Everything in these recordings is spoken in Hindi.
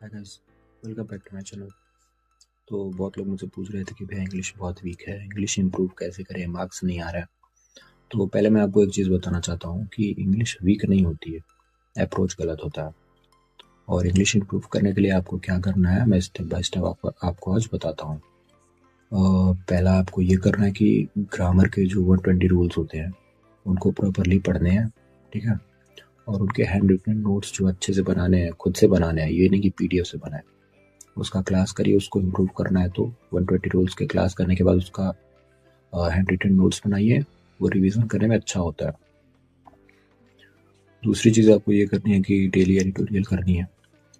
Hi guys, welcome back to my channel. तो बहुत लोग मुझसे पूछ रहे थे कि भैया इंग्लिश बहुत वीक है, इंग्लिश इंप्रूव कैसे करें, मार्क्स नहीं आ रहा है। तो पहले मैं आपको एक चीज़ बताना चाहता हूँ कि इंग्लिश वीक नहीं होती है, अप्रोच गलत होता है। और इंग्लिश इंप्रूव करने के लिए आपको क्या करना है, मैं स्टेप बाय स्टेप आपको आज बताता हूँ। पहला आपको ये करना है कि ग्रामर के जो 120 रूल्स होते हैं उनको प्रॉपरली पढ़ने हैं, ठीक है। और उनके हैंड रिटन नोट्स जो अच्छे से बनाने हैं, खुद से बनाने हैं, ये नहीं कि PDF से बनाए। उसका क्लास करिए, उसको इम्प्रूव करना है तो 120 रूल्स के क्लास करने के बाद उसका हैंड रिटन नोट्स बनाइए, वो रिवीजन करने में अच्छा होता है। दूसरी चीज़ आपको ये करनी है कि डेली एडिटोरियल करनी है।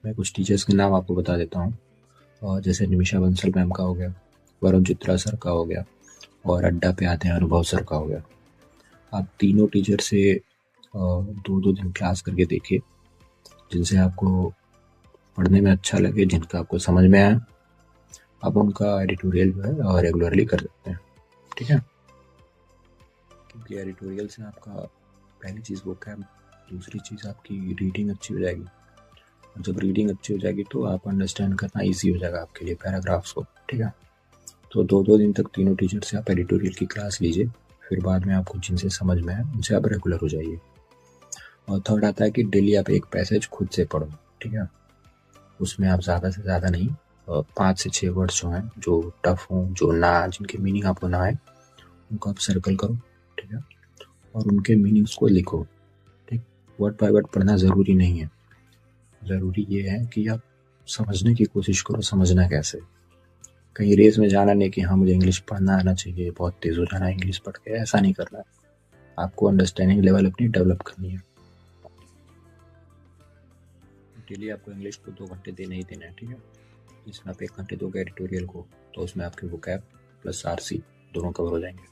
मैं कुछ टीचर्स के नाम आपको बता देता हूँ, जैसे निमिषा बंसल मैम का हो गया, वरुण चित्रा सर का हो गया, और अड्डा पे आते हैं अनुभव सर का हो गया। आप तीनों टीचर से 2-2 दिन क्लास करके देखिए, जिनसे आपको पढ़ने में अच्छा लगे, जिनका आपको समझ में आए, आप उनका एडिटोरियल जो है रेगुलरली कर सकते हैं, ठीक है। क्योंकि एडिटोरियल से आपका पहली चीज़ वोकैब, दूसरी चीज़ आपकी रीडिंग अच्छी हो जाएगी। और जब रीडिंग अच्छी हो जाएगी तो आप अंडरस्टैंड करना इजी हो जाएगा आपके लिए पैराग्राफ्स को, ठीक है। तो 2-2 दिन तक तीनों टीचर से आप एडिटोरियल की क्लास लीजिए, फिर बाद में आपको जिनसे समझ में आए उनसे आप रेगुलर हो जाइए। और थर्ड आता है कि डेली आप एक पैसेज खुद से पढ़ो, ठीक है। उसमें आप ज़्यादा से ज़्यादा नहीं, 5 से 6 वर्ड्स जो हैं, जो टफ हों, जो ना, जिनके मीनिंग आपको ना आए, उनको आप सर्कल करो, ठीक है। और उनके मीनिंग्स को लिखो, ठीक। वर्ड बाय वर्ड पढ़ना ज़रूरी नहीं है, ज़रूरी ये है कि आप समझने की कोशिश करो, समझना कैसे। कहीं रेस में जाना नहीं कि हाँ मुझे इंग्लिश पढ़ना आना चाहिए, बहुत तेज़ हो जाना है इंग्लिश पढ़ के, ऐसा नहीं करना है। आपको अंडरस्टैंडिंग लेवल अपनी डेवलप करनी है। डेली आपको इंग्लिश को 2 घंटे देने ही देना है, ठीक है। जिसमें आप 1 घंटे दोगे एडिटोरियल को, तो उसमें आपके वोकैब प्लस RC दोनों कवर हो जाएंगे।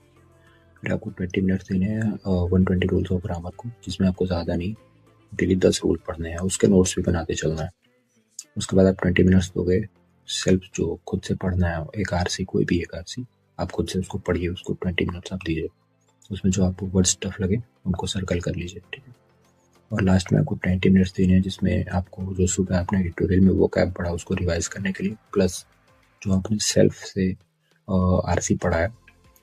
फिर आपको 20 मिनट्स देने हैं 120 रूल्स ऑफ ग्रामर को, जिसमें आपको ज़्यादा नहीं, डेली 10 रूल पढ़ने हैं, उसके नोट्स भी बनाते चलना है। उसके बाद आप 20 मिनट्स दोगे सेल्फ, जो खुद से पढ़ना है, एक RC, कोई भी एक RC आप खुद से उसको पढ़िए, उसको 20 मिनट्स आप दीजिए। उसमें जो आपको वर्ड्स टफ लगे उनको सर्कल कर लीजिए, ठीक है। और लास्ट में आपको 20 मिनट्स देने हैं, जिसमें आपको जो सुबह आपने एडिटोरियल में वो कैब पढ़ा उसको रिवाइज करने के लिए, प्लस जो आपने सेल्फ से RC पढ़ा है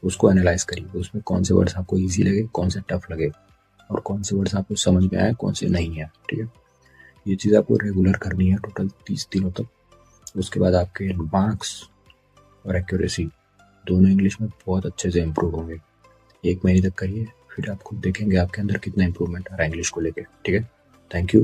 उसको एनालाइज करिए। उसमें कौन से वर्ड्स आपको ईजी लगे, कौन से टफ लगे, और कौन से वर्ड्स आपको समझ में आए, कौन से नहीं है, ठीक है। ये चीज़ आपको रेगुलर करनी है टोटल 30 दिनों तक। उसके बाद आपके मार्क्स और एक्यूरेसी दोनों इंग्लिश में बहुत अच्छे से इम्प्रूव होंगे। 1 महीने तक करिए, फिर आप खुद देखेंगे आपके अंदर कितना इंप्रूवमेंट आ रहा है इंग्लिश को लेके, ठीक है। Thank you.